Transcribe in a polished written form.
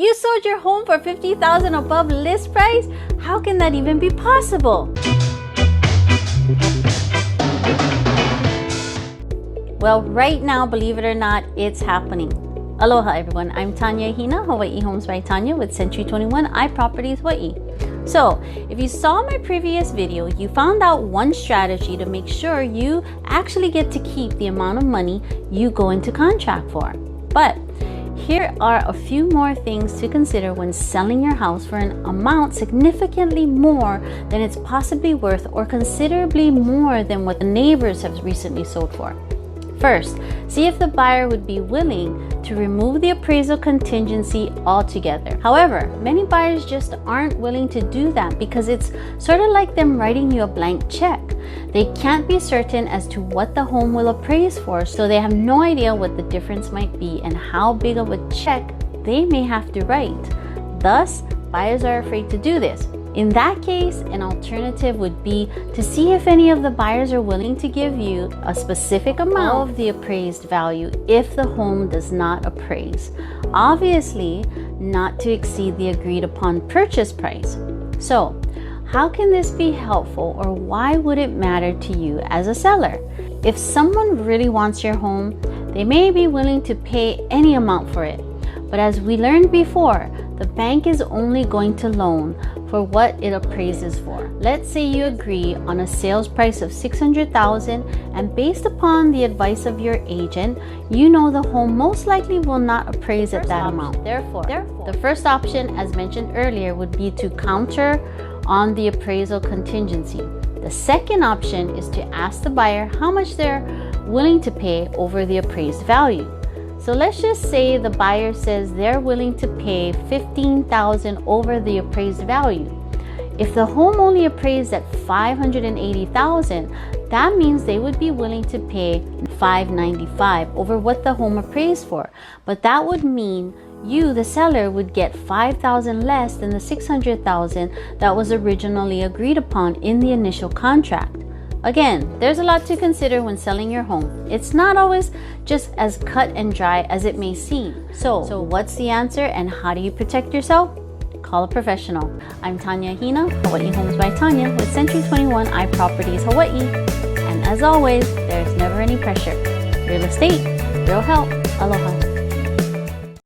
You sold your home for $50,000 above list price? How can that even be possible? Well, right now, believe it or not, it's happening. Aloha everyone, I'm Tanya Hina, Hawaii Homes by Tanya with Century 21 iProperties Hawaii. So, if you saw my previous video, you found out one strategy to make sure you actually get to keep the amount of money you go into contract for. But here are a few more things to consider when selling your house for an amount significantly more than it's possibly worth or considerably more than what the neighbors have recently sold for. First, see if the buyer would be willing to remove the appraisal contingency altogether. However, many buyers just aren't willing to do that because it's sort of like them writing you a blank check. They can't be certain as to what the home will appraise for, so they have no idea what the difference might be and how big of a check they may have to write. Thus, buyers are afraid to do this. In that case, an alternative would be to see if any of the buyers are willing to give you a specific amount of the appraised value if the home does not appraise. Obviously, not to exceed the agreed upon purchase price. So, how can this be helpful, or why would it matter to you as a seller? If someone really wants your home, they may be willing to pay any amount for it. But as we learned before, the bank is only going to loan for what it appraises for. Let's say you agree on a sales price of $600,000, and based upon the advice of your agent, you know the home most likely will not appraise at that amount. Therefore, the first option, as mentioned earlier, would be to counter on the appraisal contingency. The second option is to ask the buyer how much they're willing to pay over the appraised value. So let's just say the buyer says they're willing to pay $15,000 over the appraised value. If the home only appraised at $580,000, that means they would be willing to pay $595 over what the home appraised for. But that would mean you, the seller, would get $5,000 less than the $600,000 that was originally agreed upon in the initial contract. Again, there's a lot to consider when selling your home. It's not always just as cut and dry as it may seem. So what's the answer, and how do you protect yourself? Call a professional. I'm Tanya Hina, Hawaii Homes by Tanya with Century 21 iProperties Hawaii. And as always, there's never any pressure. Real estate, real help. Aloha.